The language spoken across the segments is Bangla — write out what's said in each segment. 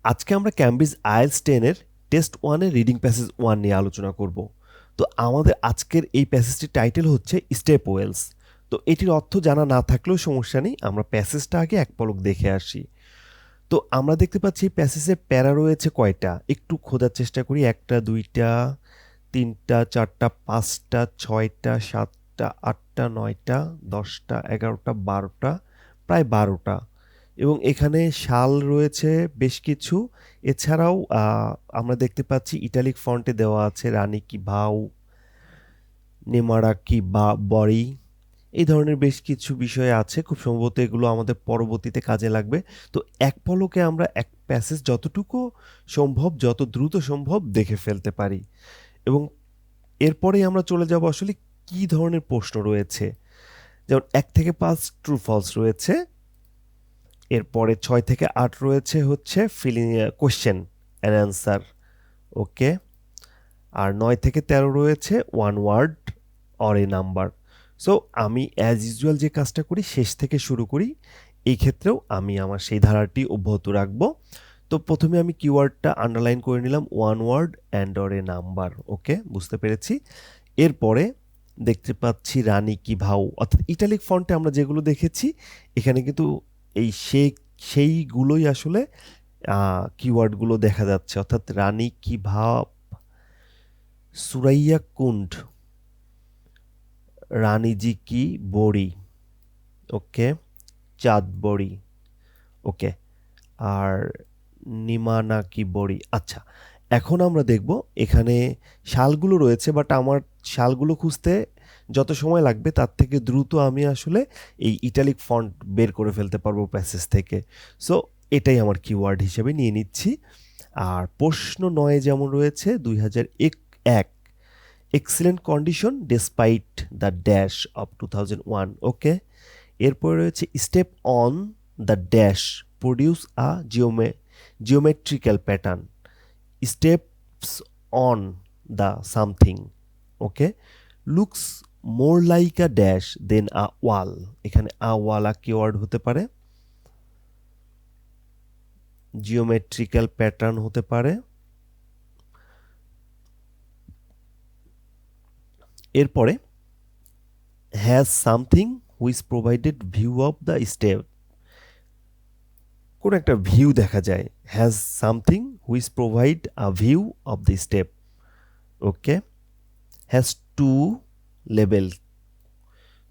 আজকে আমরা ক্যামব্রিজ আইএলটিএস 10 এর টেস্ট 1 এর রিডিং প্যাসেজ 1 নিয়ে আলোচনা করব। তো আমাদের আজকের এই প্যাসেজটির টাইটেল হচ্ছে স্টেপ ওয়েলস। তো এটির অর্থ জানা না থাকলেও সমস্যা নেই, আমরা প্যাসেজটা আগে এক পলক দেখে আসি। তো আমরা দেখতে পাচ্ছি এই প্যাসেজের প্যারা রয়েছে কয়টা, একটু খোঁজার চেষ্টা করি। একটা, দুইটা, তিনটা, চারটা, পাঁচটা, ছয়টা, সাতটা, আটটা, নয়টা, 10টা, 11টা, 12টা, প্রায় 12টা। এবং এখানে শাল রয়েছে বেশ কিছু। এছাড়াও আমরা দেখতে পাচ্ছি ইটালিক ফন্টে দেওয়া আছে রানী কি ভাউ, নেমারা কি বা বড়ি, এই ধরনের বেশ কিছু বিষয় আছে। খুব সম্ভবত এগুলো আমাদের পরবর্তীতে কাজে লাগবে। তো এক পলকে আমরা এক প্যাসেজ যতটুকু সম্ভব, যত দ্রুত সম্ভব দেখে ফেলতে পারি। এবং এরপরেই আমরা চলে যাব আসলে কি ধরনের প্রশ্ন রয়েছে। যেমন 1 থেকে 5 ট্রু ফলস রয়েছে, এরপরে 6 থেকে 8 রয়েছে হচ্ছে filling question and answer. Okay. আর 9 থেকে 13 রয়েছে one word or a number. So আমি অ্যাজ ইউজুয়াল যে কাজটা করি শেষ থেকে শুরু করি, এই ক্ষেত্রেও আমি আমার সেই ধারাটি অব্যাহত রাখবো। তো প্রথমে আমি কিওয়ার্ডটা আন্ডারলাইন করে নিলাম, one word and or a number. Okay, বুঝতে পেরেছি। এরপরে দেখতে পাচ্ছি রানী কি ভাউ, অর্থাৎ ইটালিক ফন্টে আমরা যেগুলো দেখেছি এখানে কিন্তু এই সেইগুলোই আসলে কিওয়ার্ডগুলো দেখা যাচ্ছে, অর্থাৎ রানী কি ভাব, সুরাইয়া কুণ্ড, রানীজি কি বড়ি। ওকে, চাঁদ বড়ি। ওকে, আর নিমানা কি বড়ি। আচ্ছা, এখন আমরা দেখব এখানে শালগুলো রয়েছে, বাট আমার শালগুলো খুঁজতে যত সময় লাগবে তার থেকে দ্রুত আমি আসলে এই ইটালিক ফন্ট বের করে ফেলতে পারবো প্যাসেজ থেকে। সো এটাই আমার কিওয়ার্ড হিসেবে নিয়ে নিচ্ছি। আর প্রশ্ন 9 যেমন রয়েছে 2001 excellent condition despite the dash of 2001। Okay, এরপরে রয়েছে step on the dash produce a geometrical pattern, steps on the something. Okay, looks more like a dash than a wall. এখানে আ ওয়ালা কিওয়ার্ড হতে পারে, জিওমেট্রিক্যাল প্যাটার্ন হতে পারে। এরপরে has something which provided view of the step, কোনো একটা ভিউ দেখা যায়, has something which provide a view of the step. Okay, has to level.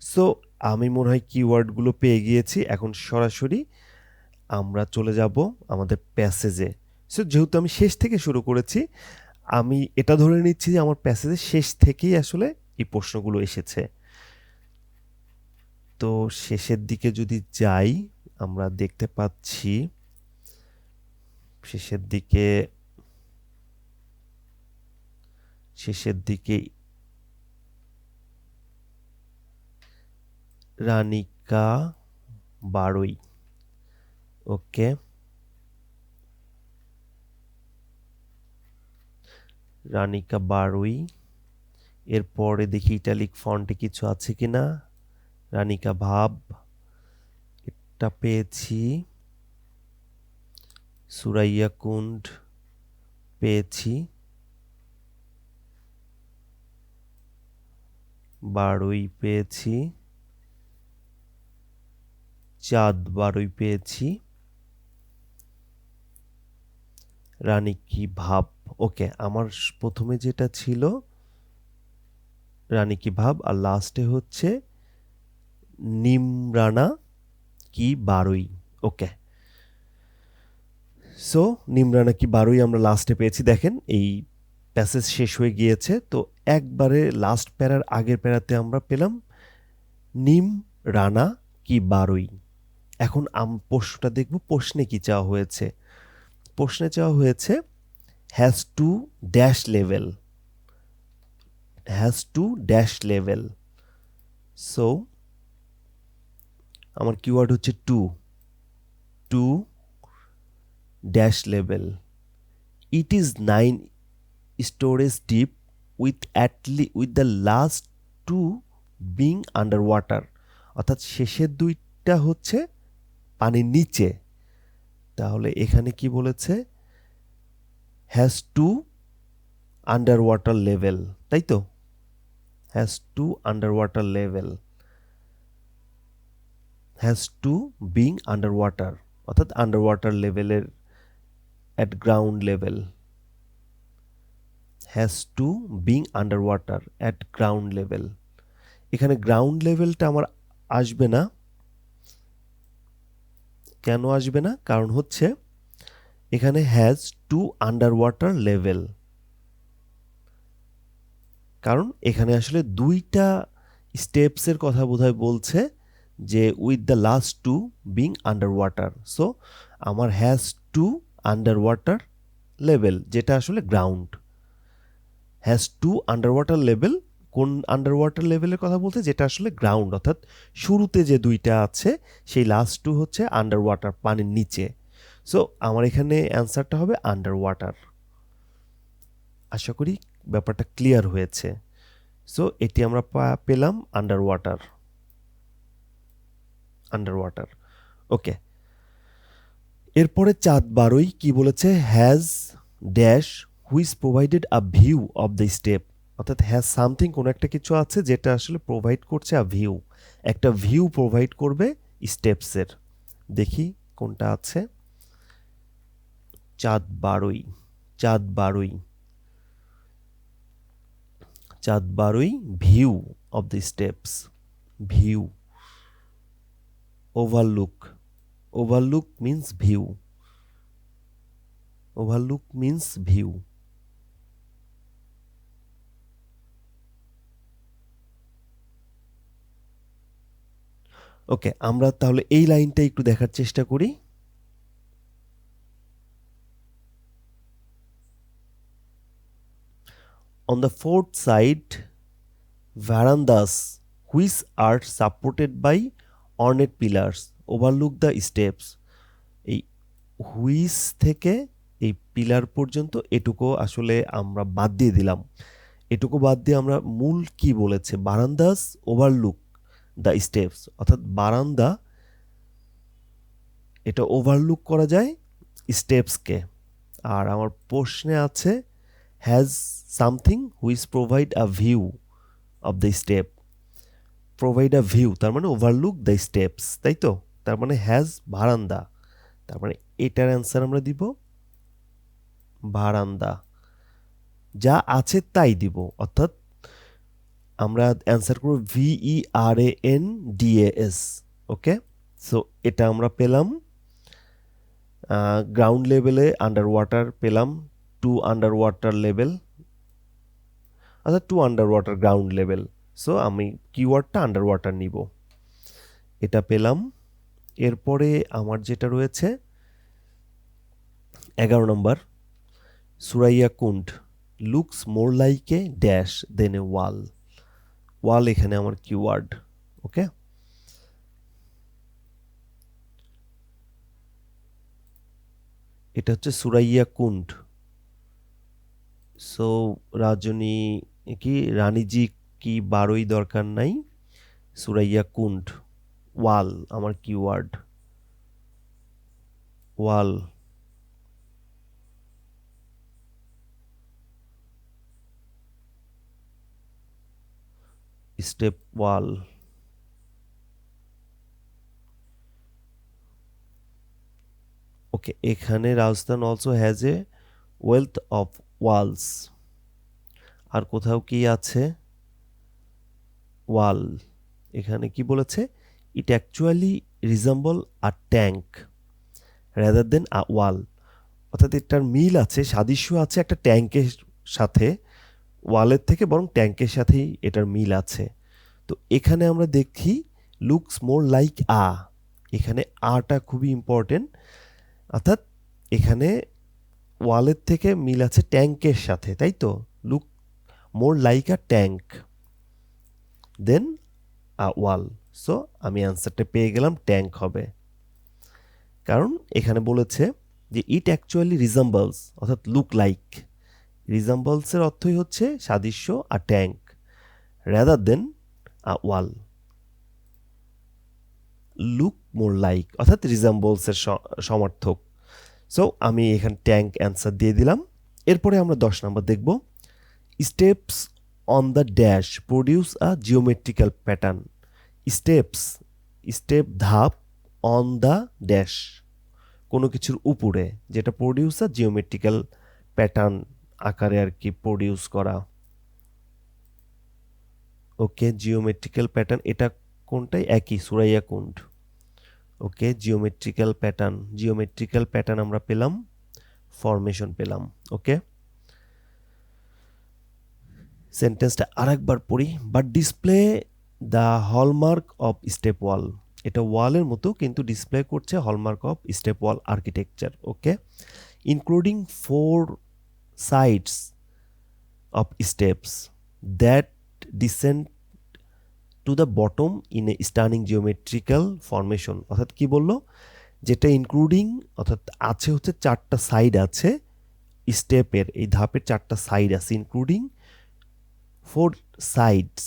So আমি মনে হয় কিওয়ার্ডগুলো পেয়ে গিয়েছি। এখন সরাসরি আমরা চলে যাব আমাদের প্যাসেজে। সো যেহেতু আমি শেষ থেকে শুরু করেছি, আমি এটা ধরে নিচ্ছি যে আমার প্যাসেজের শেষ থেকেই আসলে এই প্রশ্নগুলো এসেছে। তো শেষের দিকে যদি যাই, আমরা দেখতে পাচ্ছি শেষের দিকে রানিকা বারোই। ওকে, রানিকা বারোই। এরপরে দেখি ইটালিক ফন্টে কিছু আছে কিনা। রানিকা ভাব, এটা পেয়েছি। সুরাইয়া কুণ্ড পেয়েছি। বারোই পেয়েছি। চাঁদ বারোই পেয়েছি। রানী কি ভাব। ওকে, আমার প্রথমে যেটা ছিল রানী কি ভাব, আর লাস্টে হচ্ছে নিমরানা কি বারোই। ওকে, সো নিমরানা কি বারোই আমরা লাস্টে পেয়েছি। দেখেন এই প্যাসেজ শেষ হয়ে গিয়েছে। তো একবারে লাস্ট প্যারার আগের প্যারাতে আমরা পেলাম নিম রানা কি বারোই। এখন প্রশ্নটা দেখব, প্রশ্নে কি চাওয়া হয়েছে। প্রশ্নে চাওয়া হয়েছে has to dash level, has to dash level. So আমার কিওয়ার্ড হচ্ছে to, to dash level. It is 9 storage deep with the last two being under water, অর্থাৎ শেষের দুইটা হচ্ছে পানির নিচে। তাহলে এখানে কি বলেছে, has to under water level, তাই তো? Has to under water level, has two being under water, অর্থাৎ আন্ডার ওয়াটার লেভেলের at ground level, has two being under water at ground level. এখানে গ্রাউন্ড লেভেলটা আমার আসবে না। কেন আসবে না? কারণ হচ্ছে এখানে has to under water level, কারণ এখানে আসলে দুইটা স্টেপসের কথা বোধহয় বলছে যে with the last two being under water. So আমার has to under water level, যেটা আসলে ground. Has to under water level, কোন আন্ডার ওয়াটার লেভেলের কথা বলতে? যেটা আসলে গ্রাউন্ড, অর্থাৎ শুরুতে যে দুইটা আছে সেই লাস্ট টু হচ্ছে আন্ডার ওয়াটার, পানির নিচে। সো আমার এখানে অ্যান্সারটা হবে আন্ডার ওয়াটার। আশা করি ব্যাপারটা ক্লিয়ার হয়েছে। সো এটি আমরা পেলাম আন্ডার ওয়াটার, আন্ডার ওয়াটার। ওকে, এরপরে চাঁদ 12 কি বলেছে? Has dash which provided a view of the step, অর্থাৎ হ্যাজ সামথিং, কোনো একটা কিছু আছে যেটা আসলে প্রোভাইড করছে আ ভিউ, একটা ভিউ প্রোভাইড করবে স্টেপসের। দেখি কোনটা আছে। চাঁদ 12, Chand 12, Chand 12 view of the steps, view, overlook, overlook means view, overlook means view. Okay, আমরা তাহলে এই লাইনটা একটু দেখার চেষ্টা করি। On the fourth side, verandas which are supported by ornate pillars overlook the steps. এই হুইস থেকে এই পিলার পর্যন্ত এটুকু আসলে আমরা বাদ দিয়ে দিলাম। এটুকু বাদ দিয়ে আমরা মূল কি বলেছে? বারান্দাস ওভারলুক দ্য স্টেপস, অর্থাৎ বারান্দা এটা ওভারলুক করা যায় স্টেপসকে। আর আমার প্রশ্নে আছে has something which provide a view of the step, provide a view তার মানে ওভারলুক দ্য স্টেপস, তাই তো? তার মানে হ্যাজ বারান্দা, তার মানে এটার অ্যান্সার আমরা দিব বারান্দা। যা আছে তাই দিব, অর্থাৎ আমরা অ্যান্সার করব VERANDAS। ওকে, সো এটা আমরা পেলাম গ্রাউন্ড লেভেলে আন্ডার ওয়াটার পেলাম, টু আন্ডার ওয়াটার লেভেল, অর্থাৎ two under water ground level. So আমি কিওয়ার্ডটা আন্ডার ওয়াটার নিব, এটা পেলাম। এরপরে আমার যেটা রয়েছে 11 নম্বর, Surya Kund looks more like a dash than a wall, wall এখানে আমার কিওয়ার্ড। ওকে, এটা হচ্ছে সুরাইয়া কুন্ড। সো রাজনী কি রানীজি কি 12 দরকার নাই, সুরাইয়া কুন্ড, ওয়াল আমার কিওয়ার্ড, ওয়াল। Step wall. ওকে, এখানে Rajasthan also has a wealth of walls. আর কোথাও কি আছে? ওয়াল। এখানে কি বলেছে? It actually resemble a tank rather than a wall, অর্থাৎ এটার মিল আছে, সাদৃশ্য আছে একটা ট্যাঙ্কের সাথে, ওয়ালের থেকে বরং ট্যাঙ্কের সাথেই এটার মিল আছে। তো এখানে আমরা দেখি লুকস মোর লাইক আ, এখানে আটা খুবই ইম্পর্টেন্ট, অর্থাৎ এখানে ওয়ালের থেকে মিল আছে ট্যাঙ্কের সাথে, তাই তো? Look more like a tank then a wall. So আমি অ্যান্সারটা পেয়ে গেলাম, ট্যাঙ্ক হবে। কারণ এখানে বলেছে যে ইট অ্যাকচুয়ালি রিজেম্বলস, অর্থাৎ লুক লাইক, রিজেম্বলসের অর্থই হচ্ছে সাদৃশ্য আর tank, rather than a wall, look more like অর্থাৎ রিজেম্বলসের সমার্থক। সো আমি এখানে ট্যাঙ্ক অ্যান্সার দিয়ে দিলাম। এরপরে আমরা 10 নম্বর দেখব steps on the dash produce a geometrical pattern. Steps, step ধাপ, অন দ্য ড্যাশ কোনো কিছুর উপরে, যেটা প্রডিউস আ জিওমেট্রিক্যাল প্যাটার্ন আকারে আর কি প্রডিউস করা। ওকে, জিওমেট্রিক্যাল প্যাটার্ন এটা কোনটাই একই, Surya Kund. Okay, geometrical pattern আমরা পেলাম, ফরমেশন পেলাম। ওকে, সেন্টেন্সটা আরেকবার পড়ি। But display the hallmark of step wall. এটা ওয়ালের মতো কিন্তু ডিসপ্লে করছে hallmark of step wall architecture. Okay, including 4 sides of steps that descend to the bottom in a stunning geometrical formation. অর্থাৎ কি বললো, যেটা ইনক্লুডিং অর্থাৎ আছে হচ্ছে 4টা সাইড আছে স্টেপের, এই ধাপের 4টা সাইড আছে, ইনক্লুডিং 4 সাইডস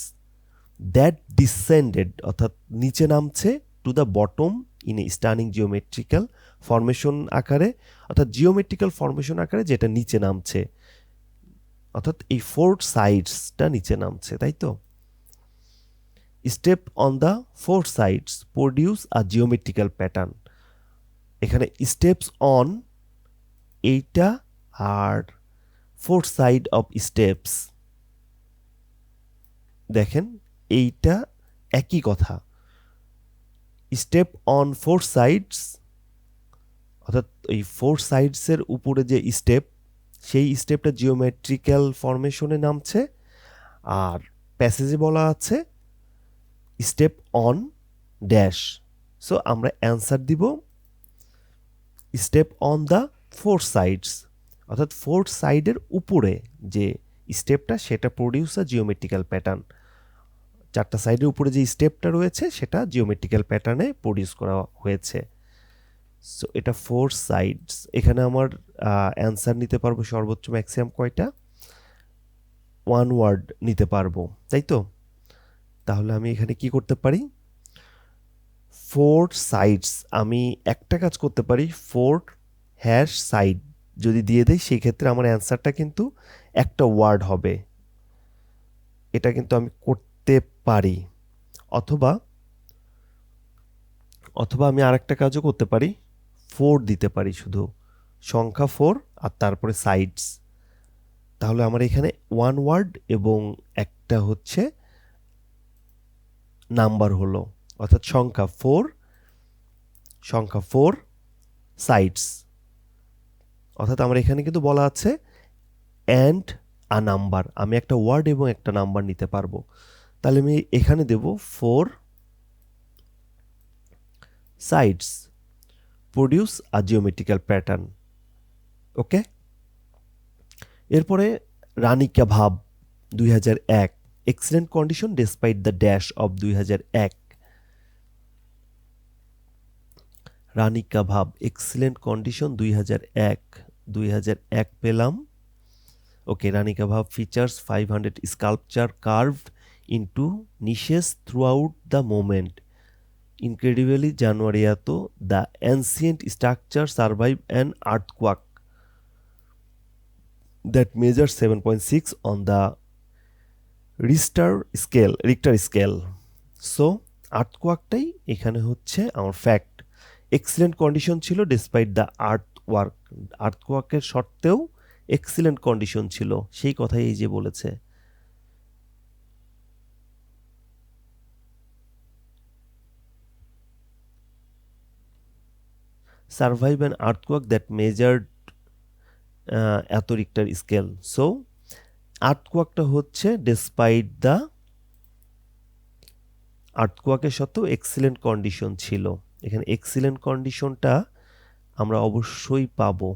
দ্যাট ডিসেন্ডেড অর্থাৎ নিচে নামছে two the bottom in a stunning geometrical formation আকারে, অর্থাৎ জিওমেট্রিক্যাল ফরমেশন আকারে যেটা নিচে নামছে, অর্থাৎ এই 4 সাইডসটা নিচে নামছে, তাই তো। Step on the 4 sides produce a geometrical pattern. এখানে স্টেপস অন এইটা আর 4 সাইড অফ স্টেপস, দেখেন এইটা একই কথা। স্টেপ অন 4 সাইডস অর্থাৎ এই 4 সাইডসের উপরে যে স্টেপ, সেই স্টেপটা জিওমেট্রিক্যাল ফরমেশনে নামছে। আর প্যাসেজে বলা আছে স্টেপ অন ড্যাশ। সো আমরা অ্যান্সার দিব স্টেপ অন দ্য 4 সাইডস, অর্থাৎ 4 সাইডের উপরে যে স্টেপটা সেটা প্রডিউস আ জিওমেট্রিক্যাল প্যাটার্ন। 4টা সাইডের উপরে যে স্টেপটা রয়েছে সেটা জিওমেট্রিক্যাল প্যাটার্নে প্রডিউস করা হয়েছে। সো এটা 4 সাইডস। এখানে আমার অ্যান্সার নিতে পারবো সর্বোচ্চ ম্যাক্সিমাম কয়টা, 1 ওয়ার্ড নিতে পারবো, তাই তো। তাহলে আমি এখানে কি করতে পারি, 4 সাইডস, আমি একটা কাজ করতে পারি, 4 হ্যাশ সাইড যদি দিয়ে দেই সেই ক্ষেত্রে আমার অ্যান্সারটা কিন্তু একটা ওয়ার্ড হবে। এটা কিন্তু আমি করতে পারি। অথবা আমি আরেকটা কাজও করতে পারি, 4 দিতে পারি, শুধু সংখ্যা 4 আর তারপরে সাইডস। তাহলে আমার এখানে 1 ওয়ার্ড এবং একটা হচ্ছে নাম্বার হলো, অর্থাৎ সংখ্যা 4 সাইডস। অর্থাৎ আমার এখানে কিন্তু বলা আছে অ্যান্ড আ নাম্বার, আমি একটা ওয়ার্ড এবং একটা নাম্বার নিতে পারবো। তাহলে আমি এখানে দেব 4 sides produce a geometrical pattern. Okay, এরপরে Rani ka Vav 2001, excellent condition despite the dash of 2001। Rani ka Vav excellent condition 2001 পেলাম। Okay, Rani ka Vav features 500 sculpture carved into niches throughout the moment. Incredibly, Januariato, the ancient structure survived an earthquake that measured 7.6 on the Richter scale. So, আর্থকোয়াকটাই এখানে হচ্ছে আমার ফ্যাক্ট। এক্সিলেন্ট কন্ডিশন ছিল ডিসপাইট দ্য আর্থকোয়াকের সত্ত্বেও এক্সিলেন্ট কন্ডিশন ছিল, সেই কথাই এই যে বলেছে। Survive an earthquake that measured এত রিক্টার স্কেল। সো আর্থকোয়াকটা হচ্ছে ডিসপাইট দ্য আর্থকোয়াকের সত্ত্বেও এক্সিলেন্ট কন্ডিশন ছিল। এখানে এক্সিলেন্ট কন্ডিশনটা আমরা অবশ্যই পাবো।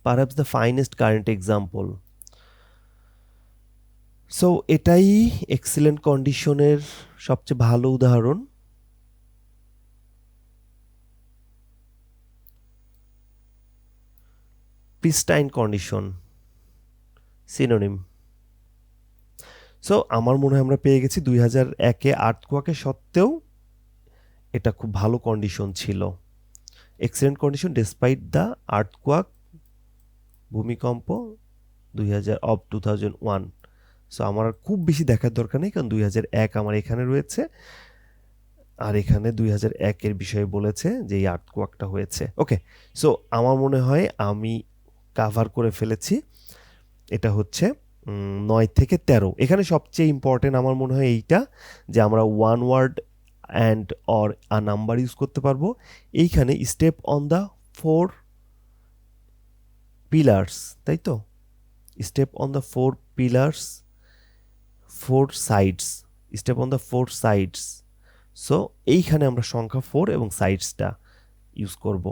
Perhaps the finest current example. So এটাই এক্সিলেন্ট কন্ডিশনের সবচেয়ে ভালো উদাহরণ। প্রিস্টাইন কন্ডিশন সিনোনিম। সো আমার মনে হয় আমরা পেয়ে গেছি 2001-এ আর্থকোয়াকের সত্ত্বেও এটা খুব ভালো কন্ডিশন ছিল, excellent condition despite the earthquake, ভূমিকম্প 2001। সো আমার আর খুব বেশি দেখার দরকার নেই, কারণ 2001 আমার এখানে রয়েছে, আর এখানে 2001-এর বিষয়ে বলেছে যে এই আর্থকোয়াকটা হয়েছে। ওকে, সো আমার মনে হয় আমি কাভার করে ফেলেছি। এটা হচ্ছে 9 থেকে 13। এখানে সবচেয়ে ইম্পর্টেন্ট আমার মনে হয় এইটা, যে আমরা one word and or a number use করতে পারবো। এইখানে স্টেপ অন দ্য 4 পিলার্স, তাই তো? Step on the 4 pillars, 4 sides, step on the 4 sides. So এইখানে আমরা সংখ্যা 4 এবং সাইডসটা ইউজ করব।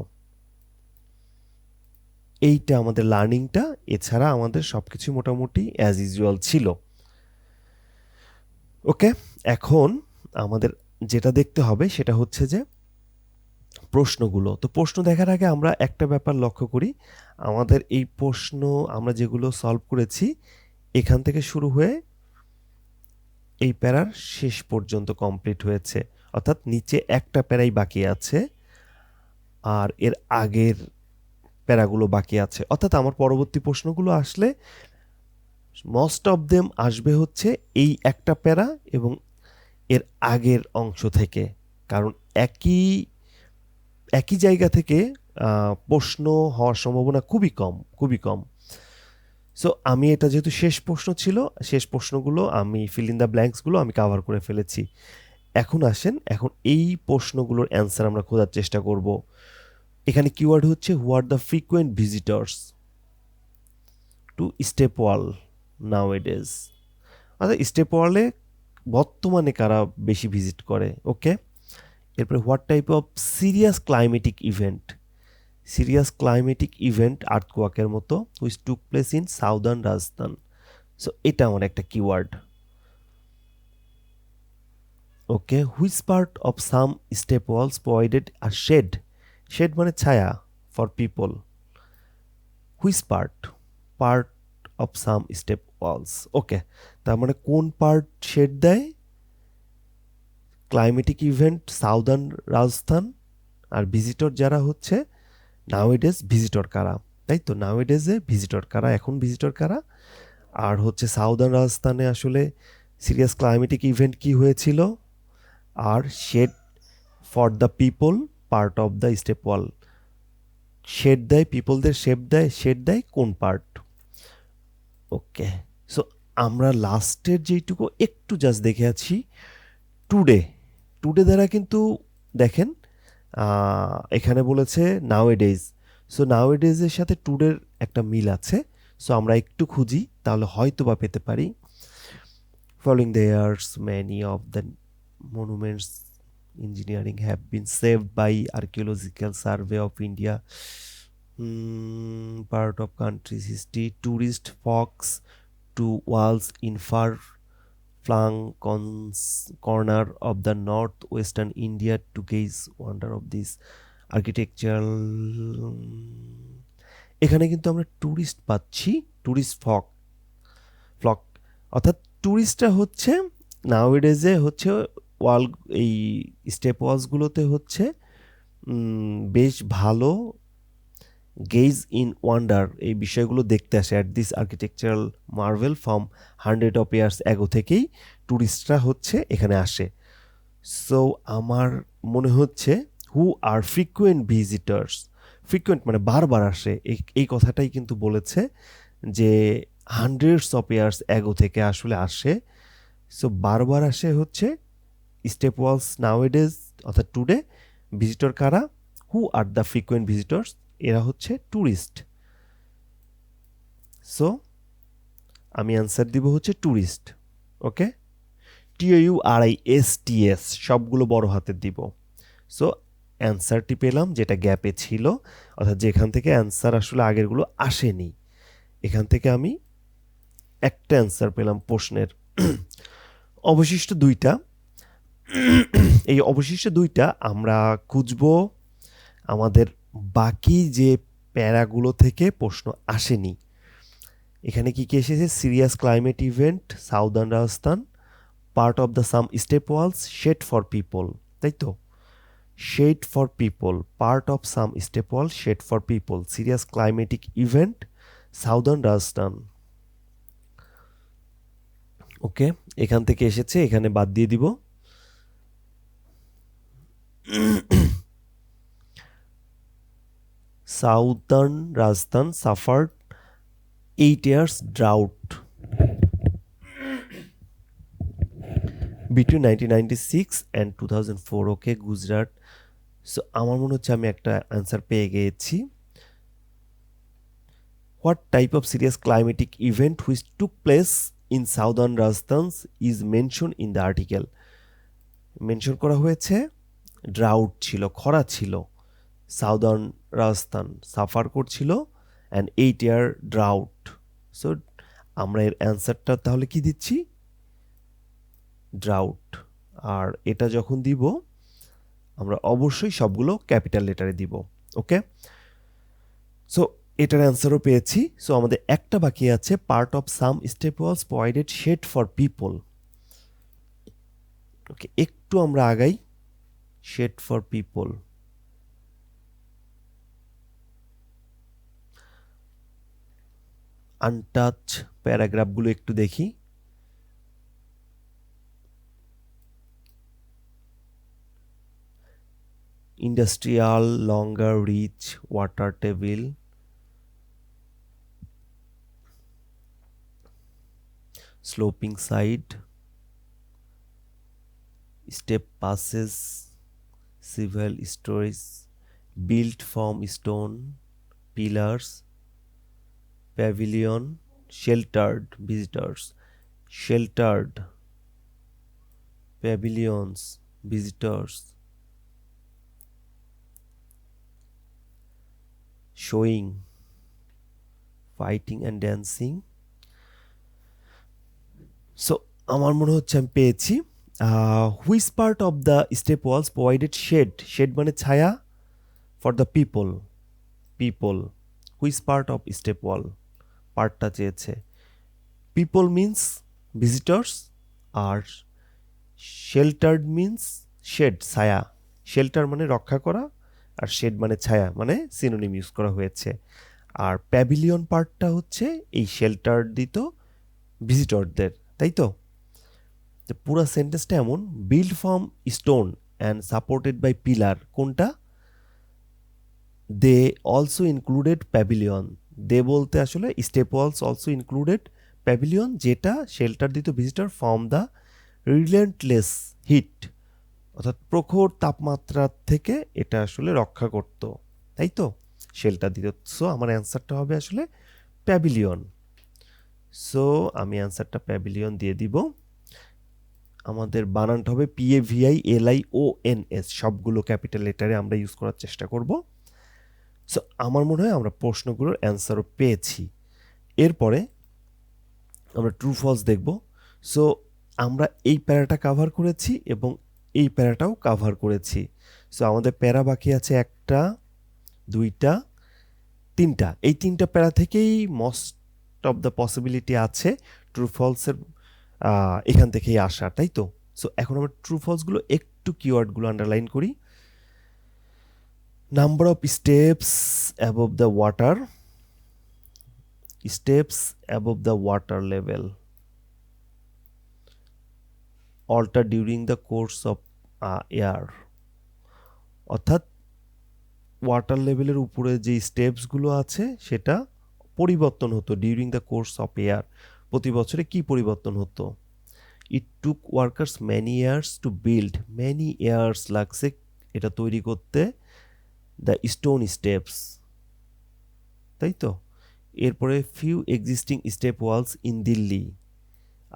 এইটা আমাদের লার্নিংটা, এছাড়া আমাদের সব কিছু মোটামুটি অ্যাজ ইউজুয়াল ছিল। ওকে, এখন আমাদের যেটা দেখতে হবে সেটা হচ্ছে যে প্রশ্নগুলো। তো প্রশ্ন দেখার আগে আমরা একটা ব্যাপার লক্ষ্য করি, আমাদের এই প্রশ্ন আমরা যেগুলো সলভ করেছি এখান থেকে শুরু হয়ে এই প্যারার শেষ পর্যন্ত কমপ্লিট হয়েছে, অর্থাৎ নিচে একটা প্যারাই বাকি আছে আর এর আগের প্যারাগুলো বাকি আছে। অর্থাৎ আমার পরবর্তী প্রশ্নগুলো আসলে মোস্ট অফ দেম আসবে হচ্ছে এই একটা প্যারা এবং এর আগের অংশ থেকে, কারণ একই একই জায়গা থেকে প্রশ্ন হওয়ার সম্ভাবনা খুবই কম, খুবই কম। সো আমি এটা যেহেতু শেষ প্রশ্ন ছিল, শেষ প্রশ্নগুলো আমি ফিল ইন দ্য ব্ল্যাঙ্কসগুলো আমি কাভার করে ফেলেছি। এখন আসেন, এখন এই প্রশ্নগুলোর অ্যান্সার আমরা খোঁজার চেষ্টা করব। এখানে কিওয়ার্ড হচ্ছে who are the frequent visitors to step wall nowadays, অর্থাৎ স্টেপ ওয়ালে বর্তমানে কারা বেশি ভিজিট করে। ওকে, এরপরে what type of serious climatic event, serious climatic event আর্থকোয়াকের মতো which took place in southern Rajasthan. So এটা আমার একটা keyword. Okay, which part of some step walls provided a shade, shade মানে ছায়া for people, which part, part of some step walls. Okay, তার মানে কোন পার্ট শেড দেয়, ক্লাইমেটিক ইভেন্ট সাউদার্ন রাজস্থান, আর ভিজিটর যারা হচ্ছে নাওএডেজ ভিজিটর কারা, তাই তো? নাওএডেজে ভিজিটর কারা, এখন ভিজিটর কারা, আর হচ্ছে সাউদার্ন রাজস্থানে আসলে সিরিয়াস ক্লাইমেটিক ইভেন্ট কি হয়েছিল, আর shade for the people part of the step wall, shade দেয় পিপলদের, শেড দেয় কোন পার্ট। ওকে, সো আমরা লাস্টের যেইটুকু একটু জাস্ট দেখে আছি টুডে, টুডে দ্বারা কিন্তু দেখেন এখানে বলেছে নাওএডেজ, সো নাওএডেজের সাথে টুডের একটা মিল আছে। সো আমরা একটু খুঁজি, তাহলে হয়তো বা পেতে পারি। Following the years many of the monuments engineering have been saved by Archaeological Survey of India, part of country's history, tourist flocks to walls in far flung corner of the northwestern India to gaze wonder of this architectural। এখানে কিন্তু আমরা ট্যুরিস্ট পাচ্ছি, ট্যুরিস্ট ফ্লক, অর্থাৎ ট্যুরিস্টরা হচ্ছে নাওএডেজে হচ্ছে ওয়াল, এই স্টেপ ওয়ালসগুলোতে হচ্ছে বেশ ভালো গেজ ইন ওয়ান্ডার এই বিষয়গুলো দেখতে আসে। At this architectural Marvel from 100 of years ago থেকেই ট্যুরিস্টরা হচ্ছে এখানে আসে। সো আমার মনে হচ্ছে who R frequent visitors, frequent মানে বারবার আসে, এই কথাটাই কিন্তু বলেছে যে হান্ড্রেডস অফ ইয়ার্স অ্যাগো থেকে আসলে আসে। সো বারবার আসে হচ্ছে স্টেপ ওয়ালস নাওএডেজ অর্থাৎ টুডে। ভিজিটর কারা, হু আর দ্য ফ্রিকুয়েন্ট ভিজিটর্স, এরা হচ্ছে ট্যুরিস্ট। সো আমি অ্যান্সার দিব হচ্ছে ট্যুরিস্ট। ওকে, TURISTS সবগুলো বড় হাতের দিব। সো অ্যান্সারটি পেলাম যেটা গ্যাপে ছিল, অর্থাৎ যেখান থেকে অ্যান্সার আসলে আগেরগুলো আসেনি, এখান থেকে আমি একটা অ্যান্সার পেলাম প্রশ্নের। অবশিষ্ট দুইটা, এই অবশিষ্ট দুইটা আমরা খুঁজব আমাদের বাকি যে প্যারাগুলো থেকে প্রশ্ন আসেনি। এখানে কি কি এসেছে, serious climate event southern Rajasthan, part of the some step walls, shade for people, তাই তো? shade for people, part of some step wall, shade for people, serious climatic event, southern Rajasthan. ওকে, এখান থেকে এসেছে, এখানে বাদ দিয়ে দিব। Southern Rajasthan suffered 8 years drought between 1996 and 2004. Okay, Gujarat. So আমার মনে হচ্ছে আমি একটা অ্যান্সার পেয়ে গিয়েছি। What type of serious climatic event which took place in southern Rajasthan is mention in the article. Mention করা হয়েছে ড্রাউট ছিল, খরা ছিল, সাউদার্ন রাজস্থান সাফার করছিল অ্যান্ড 8 year ড্রাউট। সো আমরা এর অ্যান্সারটা তাহলে কি দিচ্ছি? ড্রাউট। আর এটা যখন দিব আমরা অবশ্যই সবগুলো ক্যাপিটাল লেটারে দিব। ওকে, সো এটার অ্যান্সারও পেয়েছি। সো আমাদের একটা বাকি আছে, part of some step walls provided shade for people. Okay, একটু আমরা আগাই, শেড ফর পিপল। আনটাচ প্যারাগ্রাফগুলো একটু দেখি। Industrial, longer reach, water table, sloping side, step passes, civil stories, built from stone, pillars, pavilion, sheltered visitors, sheltered pavilions, visitors, showing, fighting and dancing. So আমার মনে হচ্ছে আমি পেয়েছি। Which part of the step walls provided shade, shade মানে ছায়া, for the people, people, which part of step wall, পার্টটা চেয়েছে। পিপল মিন্স ভিজিটর্স, আর শেল্টার্ড মিন্স শেড, ছায়া। শেল্টার মানে রক্ষা করা, আর শেড মানে ছায়া, মানে সিনোনিম ইউজ করা হয়েছে। আর প্যাভিলিয়ন পার্টটা হচ্ছে এই শেল্টার দিত ভিজিটরদের, তাই তো? পুরো সেন্টেন্সটা এমন, build from stone and supported by pillar, কোনটা? They also included pavilion. They বলতে আসলে step walls also included pavilion, যেটা শেল্টার দিত visitor from the relentless heat, অর্থাৎ প্রখর তাপমাত্রা থেকে এটা আসলে রক্ষা করত, তাই তো? শেল্টার দিত। সো আমার অ্যান্সারটা হবে আসলে প্যাভিলিয়ন। সো আমি অ্যান্সারটা প্যাভিলিয়ন দিয়ে দিব। আমাদের বানানটা হবে PAVILIONS, সবগুলো ক্যাপিটাল লেটারে আমরা ইউজ করার চেষ্টা করব। সো আমার মনে হয় আমরা প্রশ্নগুলোর অ্যান্সারও পেয়েছি। এরপরে আমরা ট্রু ফলস দেখব। সো আমরা এই প্যারাটা কাভার করেছি এবং এই প্যারাটাও কাভার করেছি। সো আমাদের প্যারা বাকি আছে একটা, দুইটা, তিনটা। এই তিনটা প্যারা থেকেই মোস্ট অফ দ্য পসিবিলিটি আছে ট্রু ফলসের এখান থেকেই আসা, তাই তো? সো এখন আমরা ট্রু ফলসগুলো একটু কিওয়ার্ডগুলো আন্ডারলাইন করি। Number of steps above the water, steps above the water level, alter during the course of year, অর্থাৎ ওয়াটার লেভেলের উপরে যে স্টেপসগুলো আছে সেটা পরিবর্তন হতো during the course of year. প্রতি বছরে কি পরিবর্তন হতো? It took workers many years to build, many years লাগছে এটা তৈরি করতে, দ্য স্টোন স্টেপস, তাই তো? এরপরে few existing step walls in Delhi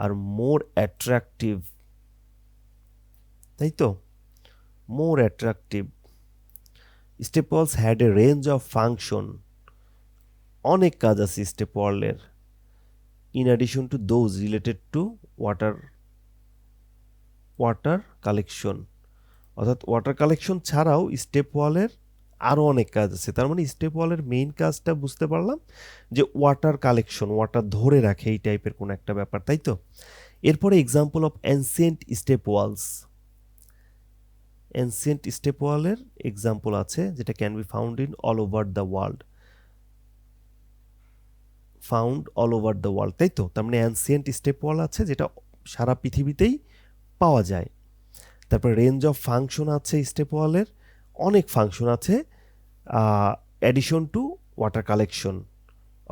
are more attractive, তাই তো? More attractive. Step walls had a range of function, অনেক কাজ আছে স্টেপ ওয়ালের, in addition to those related to water collection, অর্থাৎ ওয়াটার কালেকশন ছাড়াও স্টেপ ওয়ালের আরও অনেক কাজ আছে। তার মানে স্টেপ ওয়ালের মেইন কাজটা বুঝতে পারলাম যে ওয়াটার কালেকশন, ওয়াটার ধরে রাখে, এই টাইপের কোনো একটা ব্যাপার, তাই তো? এরপরে example of ancient step walls, ancient step ওয়ালের এক্সাম্পল আছে যেটা can be found in all over the world, তাই তো? তার মানে অ্যানসিয়েন্ট স্টেপ ওয়াল আছে যেটা সারা পৃথিবীতেই পাওয়া যায়। তারপর রেঞ্জ অফ ফাংশন আছে স্টেপ ওয়ালের, অনেক ফাংশন আছে অ্যাডিশন টু ওয়াটার কালেকশন,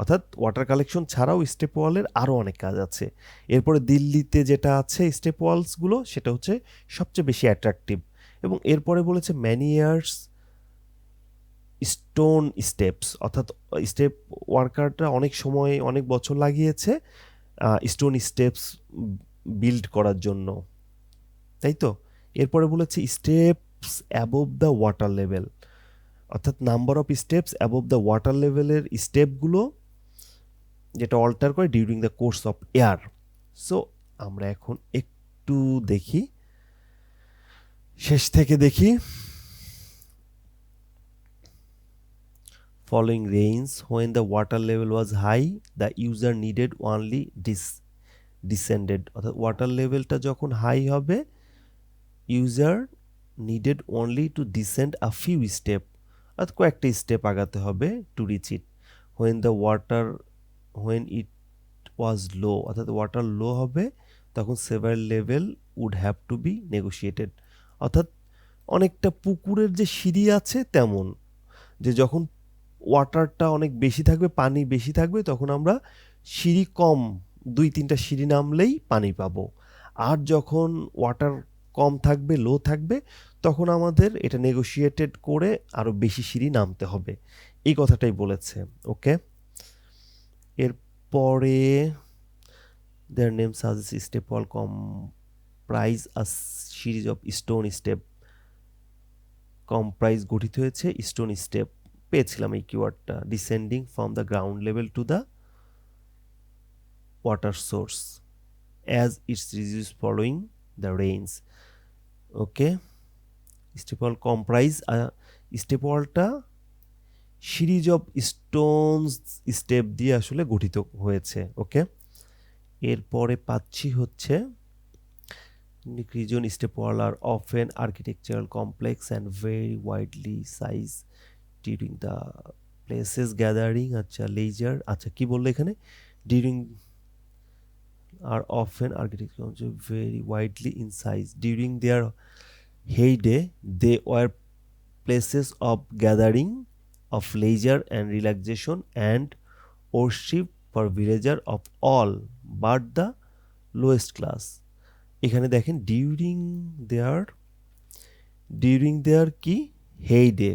অর্থাৎ ওয়াটার কালেকশন ছাড়াও স্টেপ ওয়ালের আরও অনেক কাজ আছে। এরপরে দিল্লিতে যেটা আছে স্টেপ ওয়ালসগুলো সেটা হচ্ছে সবচেয়ে বেশি অ্যাট্রাকটিভ। এবং এরপরে বলেছে ম্যানি ইয়ার্স স্টোন স্টেপস, অর্থাৎ স্টেপ ওয়ার্কাররা অনেক সময় অনেক বছর লাগিয়েছে স্টোন স্টেপস বিল্ড করার জন্য, তাই তো? এরপরে বলেছে steps above the water level, অর্থাৎ number of steps above the water লেভেলের স্টেপগুলো যেটা অল্টার করে during the course of year. So আমরা এখন একটু দেখি, শেষ থেকে দেখি। Following rains, when the water level was high, the user needed only descended, অর্থাৎ ওয়াটার লেভেলটা যখন হাই হবে user needed only to descend a few step, অর্থাৎ কয়েকটা স্টেপ আগাতে হবে to reach it. When it was low, অর্থাৎ ওয়াটার লো হবে তখন several level would have to be negotiated, অর্থাৎ অনেকটা পুকুরের যে সিঁড়ি আছে তেমন, যে যখন ওয়াটারটা অনেক বেশি থাকবে, পানি বেশি থাকবে, তখন আমরা সিঁড়ি কম 2-3টা সিঁড়ি নামলেই পানি পাবো। আর যখন ওয়াটার কম থাকবে, লো থাকবে, তখন আমাদের এটা নেগোশিয়েটেড করে আরও বেশি সিঁড়ি নামতে হবে, এই কথাটাই বলেছে। ওকে, এরপরে দেয়ার নেম সাজেস step wall comprise a series of stone step, comprise গঠিত হয়েছে স্টোন স্টেপ, পেয়েছিলাম এই কিওয়ার্ডটা, descending from the ground level to the water source as it's reduce following the rains. Okay, step wall comprise, step ওয়ালটা সিরিজ অফ স্টোনস স্টেপ দিয়ে আসলে গঠিত হয়েছে। ওকে, এরপরে পাচ্ছি হচ্ছে region step wall are often architectural complex and very widely sized during the places gathering আচ্ছা leisure, আচ্ছা কি বললো এখানে, during are often architectural very widely in size during their heyday they were places of gathering of leisure and relaxation and worship for villager of all but the lowest class। এখানে দেখেন ডিউরিং দেয়ার কি হেইডে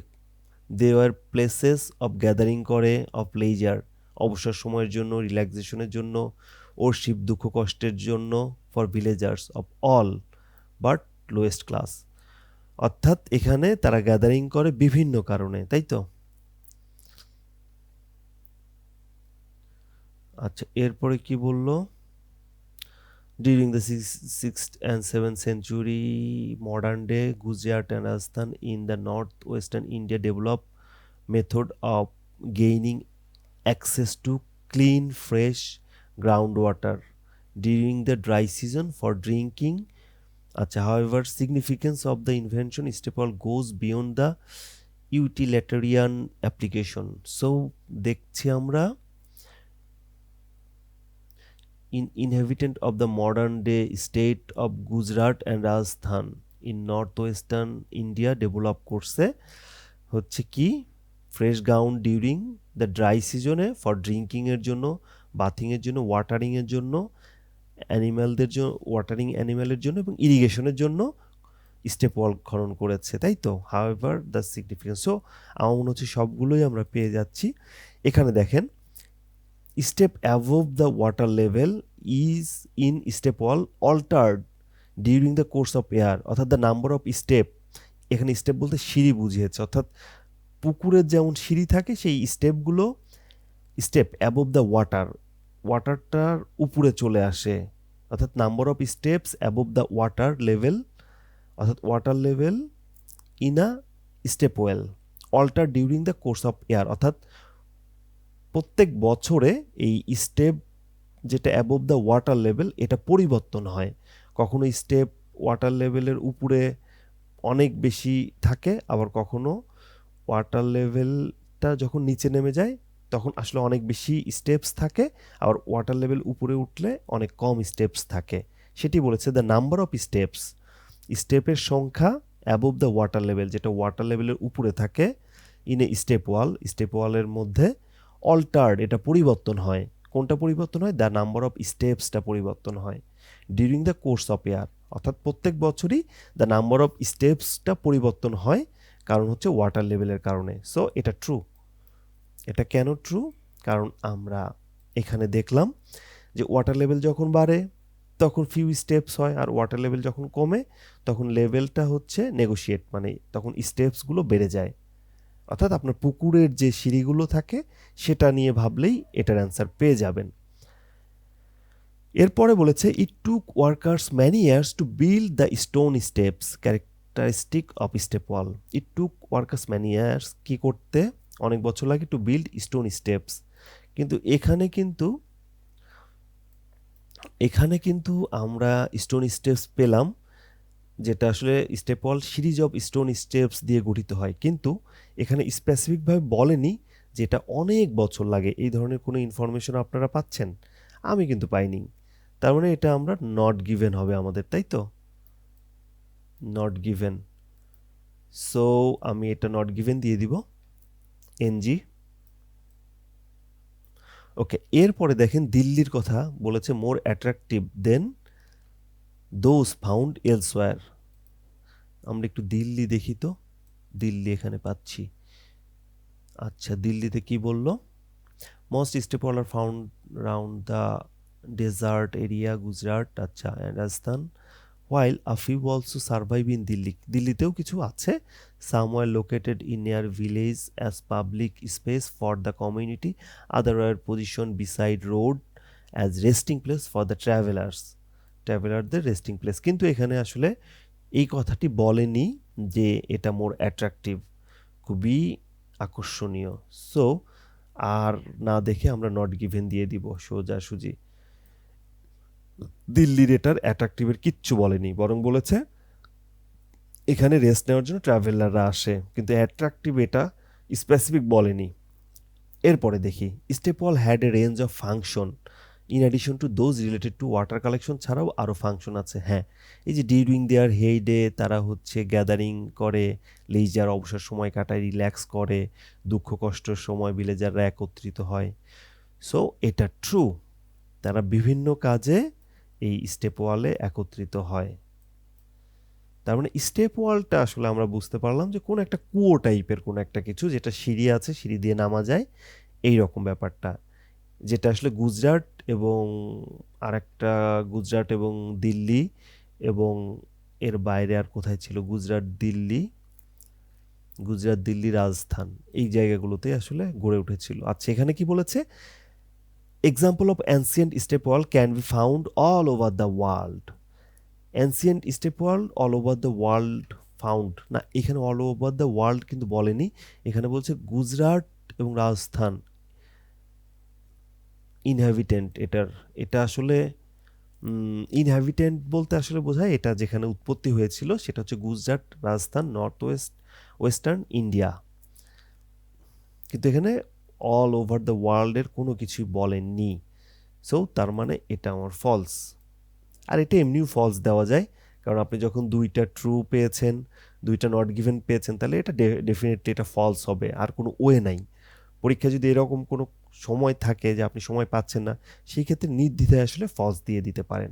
দে আর প্লেসেস অফ গ্যাদারিং করে, অফ লেজার অবসর সময়ের জন্য, রিল্যাক্সেশনের জন্য, ওরশিপ দুঃখ কষ্টের জন্য, for villagers of all but lowest class, অর্থাৎ এখানে তারা গ্যাদারিং করে বিভিন্ন কারণে, তাই তো? আচ্ছা, এরপরে কি বললো, during the 6th and 7th century modern day Gujarat and Rajasthan in the northwestern India developed method of gaining access to clean fresh groundwater during the dry season for drinking। however significance of the invention staple goes beyond the utilitarian application। so দেখছি আমরা inhabitant of the modern day state of Gujarat and Rajasthan in northwestern India develop করছে হচ্ছে কি fresh ground during the dry সিজনে ফর ড্রিঙ্কিং এর জন্য, বাথিং এর জন্য, ওয়াটারিং এর জন্য, অ্যানিম্যালদের জন্য, ওয়াটারিং অ্যানিম্যালের জন্য এবং ইরিগেশনের জন্য স্টেপ ওয়াল খনন করেছে, তাই তো? হাউএভার দ্য সিগনিফিকেন্স, সো আমার মনে হচ্ছে সবগুলোই আমরা পেয়ে যাচ্ছি। এখানে দেখেন step above the water level is in step wall altered during the course of air, অর্থাৎ the number of step, এখানে স্টেপ বলতে সিঁড়ি বুঝিয়েছে, অর্থাৎ পুকুরের যেমন সিঁড়ি থাকে সেই স্টেপগুলো স্টেপ অ্যাবোভ দ্য ওয়াটারটার উপরে চলে আসে, অর্থাৎ number of steps above the water level, অর্থাৎ water level in a step well alter during the course of year, অর্থাৎ প্রত্যেক বছরে এই স্টেপ যেটা অ্যাবোভ দ্য ওয়াটার লেভেল এটা পরিবর্তন হয়, কখনো স্টেপ ওয়াটার লেভেলের উপরে অনেক বেশি থাকে, আবার কখনো ওয়াটার লেভেলটা যখন নিচে নেমে যায় তখন আসলে অনেক বেশি স্টেপস থাকে, আবার ওয়াটার লেভেল উপরে উঠলে অনেক কম স্টেপস থাকে। সেটি বলেছে দ্য নাম্বার অফ স্টেপস, স্টেপের সংখ্যা অ্যাবভ দ্য ওয়াটার লেভেল, যেটা ওয়াটার লেভেলের উপরে থাকে, ইন এ স্টেপ ওয়ালের মধ্যে অল্টার্ড, এটা পরিবর্তন হয়। কোনটা পরিবর্তন হয়? দ্য নাম্বার অফ স্টেপসটা পরিবর্তন হয় ডিউরিং দ্য কোর্স অফ ইয়ার, অর্থাৎ প্রত্যেক বছরই দ্য নাম্বার অফ স্টেপসটা পরিবর্তন হয়, কারণ হচ্ছে ওয়াটার লেভেলের কারণে। সো এটা ট্রু। এটা কেন ট্রু? কারণ আমরা এখানে দেখলাম যে ওয়াটার লেভেল যখন বাড়ে তখন ফিউ স্টেপস হয়, আর ওয়াটার লেভেল যখন কমে তখন লেভেলটা হচ্ছে নেগোশিয়েট, মানে তখন স্টেপসগুলো বেড়ে যায়। অর্থাৎ আপনার পুকুরের যে সিঁড়িগুলো থাকে সেটা নিয়ে ভাবলেই এটার অ্যান্সার পেয়ে যাবেন। এরপরে বলেছে it took workers many years to build the stone steps characteristic of step wall. It took workers many years, কী করতে অনেক বছর লাগে? To build stone steps. কিন্তু এখানে কিন্তু আমরা স্টোন স্টেপস পেলাম, যেটা আসলে step wall series of stone steps দিয়ে গঠিত হয়, কিন্তু এখানে স্পেসিফিকভাবে বলেনি যে এটা অনেক বছর লাগে। এই ধরনের কোনো ইনফরমেশন আপনারা পাচ্ছেন? আমি কিন্তু পাইনি। তার মানে এটা আমরা নট গিভেন হবে আমাদের, তাই তো? Not given. সো আমি এটা নট গিভেন দিয়ে দিব, এনজি। ওকে, এরপরে দেখেন দিল্লির কথা বলেছে, more attractive then those found elsewhere. আমরা একটু দিল্লি দেখি তো, দিল্লি এখানে পাচ্ছি। আচ্ছা, দিল্লিতে কি বললো? Most step wall are found round the desert area Gujarat, আচ্ছা, and Rajasthan, while a few also survive in Delhi. দিল্লিতেও কিছু আছে, some were located in near village as public space for the community, other were positioned beside road as resting place for the ট্রাভেলারদের রেস্টিং প্লেস। কিন্তু এখানে আসলে এই কথাটি বলেনি যে এটা মোর অ্যাট্রাকটিভ, খুবই আকর্ষণীয়। সো আর না দেখে আমরা নট গিভেন দিয়ে দিব সোজাসুজি। দিল্লির এটার অ্যাট্রাকটিভের কিচ্ছু বলেনি, বরং বলেছে এখানে রেস্ট নেওয়ার জন্য ট্রাভেলাররা আসে, কিন্তু অ্যাট্রাকটিভ এটা স্পেসিফিক বলেনি। এরপরে দেখি, step wall had a range of function in addition to those related to water collection, ছাড়াও আরও ফাংশন আছে। হ্যাঁ, এই যে ডিউরিং দেয়ার হেইডে তারা হচ্ছে গ্যাদারিং করে, লেজার অবসর সময় কাটায়, রিল্যাক্স করে, দুঃখ কষ্টের সময় ভিলেজাররা একত্রিত হয়। সো এটা ট্রু, তারা বিভিন্ন কাজে এই স্টেপ ওয়ালে একত্রিত হয়। তার মানে স্টেপ ওয়ালটা আসলে আমরা বুঝতে পারলাম যে কোন একটা কুয়ো টাইপের কোন একটা কিছু, যেটা সিঁড়ি আছে, সিঁড়ি দিয়ে নামা যায়, এই রকম ব্যাপারটা, যেটা আসলে গুজরাট এবং আরেকটা গুজরাট এবং দিল্লি এবং এর বাইরে আর কোথায় ছিল, গুজরাট দিল্লি রাজস্থান, এই জায়গাগুলোতে আসলে গড়ে উঠেছিল। আচ্ছা, এখানে কি বলেছে? Example of ancient step wall can be found all over the world. Ancient step wall all over the world found, না, এখানে অল ওভার দ্য ওয়ার্ল্ড কিন্তু বলেনি, এখানে বলছে গুজরাট এবং রাজস্থান ইনহ্যাবিটেন্ট। এটা আসলে ইনহ্যাবিটেন্ট বলতে আসলে বোঝায় এটা যেখানে উৎপত্তি হয়েছিল সেটা হচ্ছে Gujarat, Rajasthan, north western India, কিন্তু এখানে অল ওভার দ্য ওয়ার্ল্ডের কোনো কিছুই বলেননি। সো তার মানে এটা আমার ফলস। আর এটা এমনিও ফলস দেওয়া যায়, কারণ আপনি যখন দুইটা ট্রু পেয়েছেন, দুইটা নট গিভেন পেয়েছেন, তাহলে এটা ডেফিনেটলি এটা ফলস হবে, আর কোনো ওয়ে নাই। পরীক্ষা যদি এরকম কোনো সময় থাকে যে আপনি সময় পাচ্ছেন না, সেই ক্ষেত্রে নির্দ্বিধায় আসলে ফলস দিয়ে দিতে পারেন।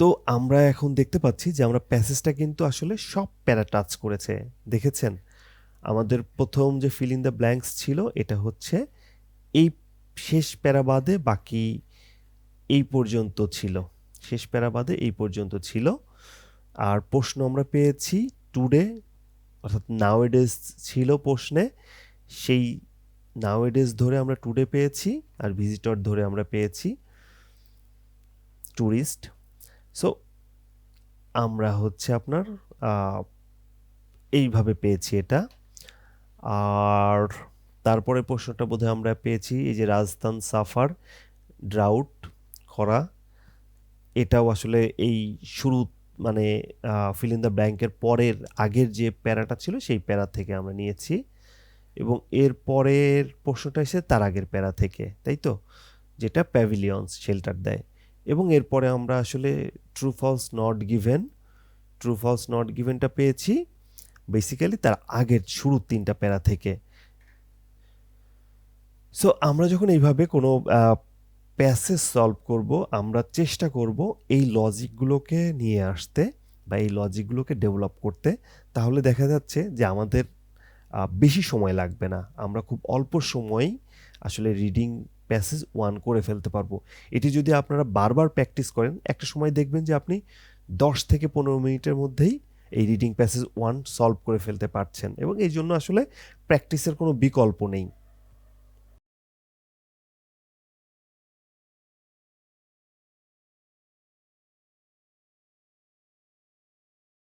তো আমরা এখন দেখতে পাচ্ছি যে আমরা প্যাসেজটা কিন্তু আসলে সব প্যারা টাচ করেছে, দেখেছেন? আমাদের প্রথম যে ফিল ইন দ্য ব্ল্যাঙ্কস ছিল এটা হচ্ছে এই শেষ প্যারা বাদে বাকি এই পর্যন্ত ছিল, শেষ প্যারা বাদে এই পর্যন্ত ছিল। আর প্রশ্ন আমরা পেয়েছি টুডে, অর্থাৎ নাওএডেজ ছিল প্রশ্নে, সেই নাওএডেজ ধরে আমরা টুডে পেয়েছি, আর ভিজিটর ধরে আমরা পেয়েছি ট্যুরিস্ট। সো আমরা হচ্ছে আপনার এইভাবে পেয়েছি এটা। আর তারপরে প্রশ্নটা বোধহয় আমরা পেয়েছি এই যে রাজস্থান সাফার ড্রাউট, খরা, এটাও আসলে এই শুরু মানে ফিল ইন দ্য ব্ল্যাঙ্কের পরের আগের যে প্যারাটা ছিল সেই প্যারা থেকে আমরা নিয়েছি, এবং এর পরের প্রশ্নটা এসে তার আগের প্যারা থেকে, তাই তো, যেটা প্যাভিলিয়নস শেল্টার দেয়। এবং এরপরে আমরা আসলে true false not given, true false not গিভেনটা পেয়েছি বেসিক্যালি তার আগের শুরুর 3টা প্যারা থেকে। সো আমরা যখন এইভাবে কোনো প্যাসেজ সলভ করব, আমরা চেষ্টা করব এই লজিকগুলোকে নিয়ে আসতে বা এই লজিকগুলোকে ডেভেলপ করতে। তাহলে দেখা যাচ্ছে যে আমাদের বেশি সময় লাগবে না, আমরা খুব অল্প সময়েই আসলে রিডিং প্যাসেজ 1 করে ফেলতে পারবো। এটি যদি আপনারা বারবার প্র্যাকটিস করেন, একটা সময় দেখবেন যে আপনি 10 থেকে 15 মিনিটের মধ্যেই এই রিডিং প্যাসেজ 1 সলভ করে ফেলতে পারছেন, এবং এই জন্য আসলে প্র্যাকটিসের কোনো বিকল্প নেই।